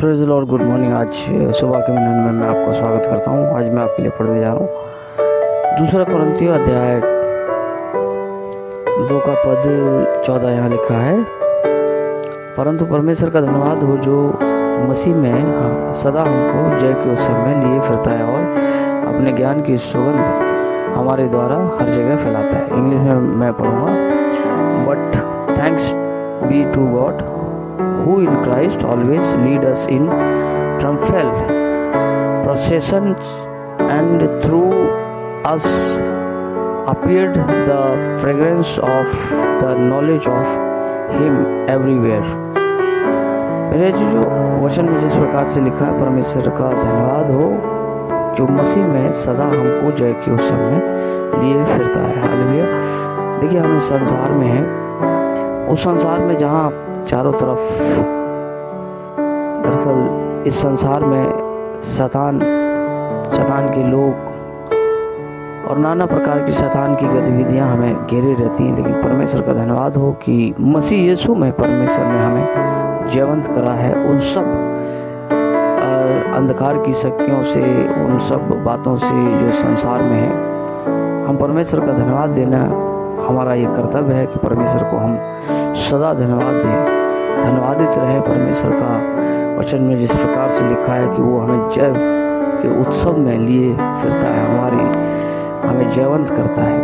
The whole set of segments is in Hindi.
Praise the Lord, good morning. आज सुबह के मिनट में मैं आपका स्वागत करता हूँ। आज मैं आपके लिए पढ़ने जा रहा हूँ दूसरा कुरिन्थियों अध्याय 2 का पद 14। यहाँ लिखा है, परंतु परमेश्वर का धन्यवाद हो जो मसीह में सदा हमको जय के उत्सव में लिए फिरता है और अपने ज्ञान की सुगंध हमारे द्वारा हर जगह फैलाता है। इंग्लिश में मैं पढ़ूँगा। But thanks be to God who in Christ always lead us in triumphal processions, and through us appeared the fragrance of the knowledge of Him everywhere। मेरे जो वचन में जिस प्रकार से लिखा है, परमेश्वर का धन्यवाद हो जो मसीह में सदा हमको जय के उत्सव में लिए फिरता है। हालेलुया। देखिए, हम इस संसार में हैं, उस संसार में जहाँ चारों तरफ, दरअसल इस संसार में शैतान के लोग और नाना प्रकार की शैतान की गतिविधियां हमें घेरे रहती हैं, लेकिन परमेश्वर का धन्यवाद हो कि मसीह यीशु में परमेश्वर ने हमें जीवंत करा है उन सब अंधकार की शक्तियों से, उन सब बातों से जो संसार में है। हम परमेश्वर का धन्यवाद देना हमारा ये कर्तव्य है कि परमेश्वर को हम सदा धन्यवाद दें, धन्यवादित रहे। परमेश्वर का वचन में जिस प्रकार से लिखा है कि वो हमें जय के उत्सव में लिए फिरता है, हमें जयवंत करता है।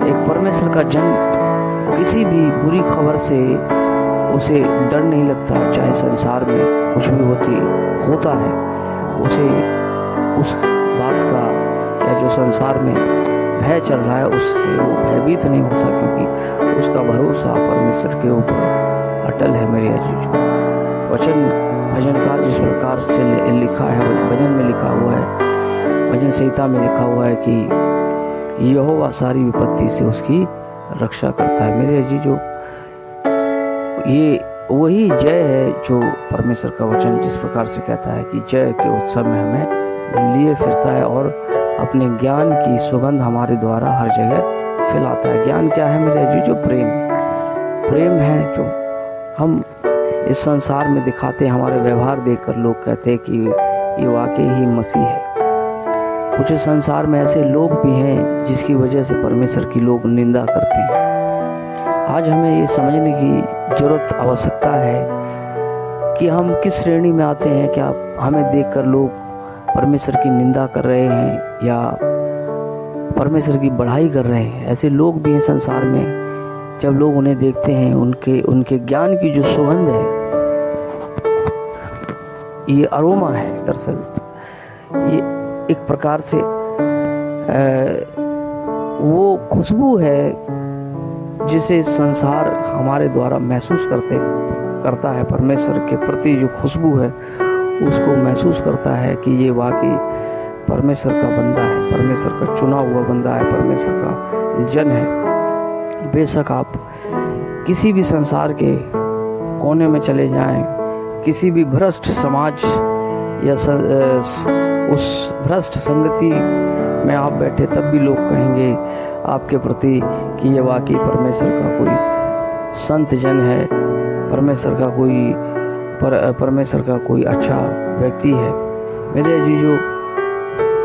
एक परमेश्वर का जन किसी भी बुरी खबर से उसे डर नहीं लगता, चाहे संसार में कुछ भी होता है, उसे उस बात का या जो संसार में भय चल रहा है उससे वो भयभीत नहीं होता, क्योंकि उसका भरोसा परमेश्वर के ऊपर अटल है। मेरे अजीजों, भजनकार जिस प्रकार से लिखा है, भजन में लिखा हुआ है, भजन संहिता में लिखा हुआ है कि यहोवा सारी विपत्ति से उसकी रक्षा करता है। मेरे अजीजों, ये वही जय है जो परमेश्वर का वचन जिस प्रकार से कहता है कि जय के उत्सव में हमें लिए फिरता है और अपने ज्ञान की सुगंध हमारे द्वारा हर जगह फैलाता है। ज्ञान क्या है मेरे अजीजों? प्रेम है जो हम इस संसार में दिखाते हैं। हमारे व्यवहार देखकर लोग कहते हैं कि ये वाकई ही मसीह है। कुछ संसार में ऐसे लोग भी हैं जिसकी वजह से परमेश्वर की लोग निंदा करते हैं। आज हमें ये समझने की जरूरत, आवश्यकता है कि हम किस श्रेणी में आते हैं। क्या हमें देखकर लोग परमेश्वर की निंदा कर रहे हैं या परमेश्वर की बढ़ाई कर रहे हैं? ऐसे लोग भी हैं संसार में। जब लोग उन्हें देखते हैं, उनके ज्ञान की जो सुगंध है, ये अरोमा है, दरअसल ये एक प्रकार से वो खुशबू है जिसे संसार हमारे द्वारा महसूस करता है। परमेश्वर के प्रति जो खुशबू है उसको महसूस करता है कि ये वाकई परमेश्वर का बंदा है, परमेश्वर का चुना हुआ बंदा है, परमेश्वर का जन है। बेशक आप किसी भी संसार के कोने में चले जाएं, किसी भी भ्रष्ट समाज या उस भ्रष्ट संगति में आप बैठे, तब भी लोग कहेंगे आपके प्रति कि ये वाकई परमेश्वर का कोई संत जन है, परमेश्वर का कोई अच्छा व्यक्ति है। मेरे अजीजों,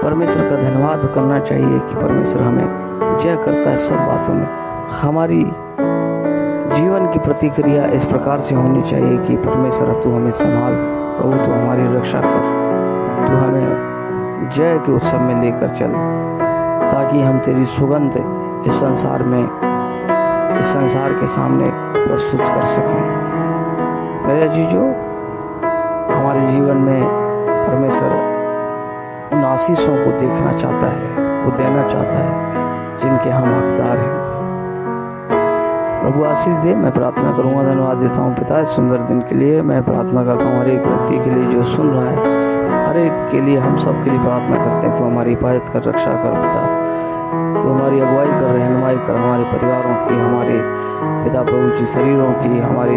परमेश्वर का धन्यवाद करना चाहिए कि परमेश्वर हमें जय करता है सब बातों में। हमारी जीवन की प्रतिक्रिया इस प्रकार से होनी चाहिए कि परमेश्वर तू हमें संभाल, प्रभु तू हमारी रक्षा कर, तू हमें जय के उत्सव में लेकर चल, ताकि हम तेरी सुगंध इस संसार के सामने प्रस्तुत कर सकें। मेरे अजीजों, हमारे जीवन में परमेश्वर उन आशीषों को देखना चाहता है, वो देना चाहता है जिनके हम हकदार हैं। प्रभु आशीष दे। मैं प्रार्थना करूंगा, धन्यवाद देता हूँ पिता इस सुंदर दिन के लिए। मैं प्रार्थना करता हूँ हर एक व्यक्ति के लिए जो सुन रहा है, हर एक के लिए, हम सब के लिए प्रार्थना करते हैं। तो हमारी हिफाजत कर, रक्षा कर पिता, तो हमारी अगुवाई कर, रहनुमाई कर, हमारे परिवारों की, हमारे पिता प्रभु जी शरीरों की, हमारे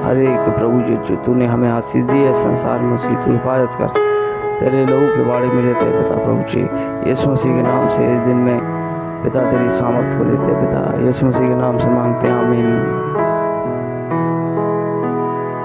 हर एक प्रभु जी जो तूने हमें आशीष दी है संसार में, उसकी तू हिफाजत कर। तेरे लोगों के बारे में लेते हैं पिता प्रभु जी, यीशु मसीह के नाम से इस दिन में पिता तेरी सामर्थ को लेते पिता, यीशु मसीह के नाम से मांगते हैं, आमीन।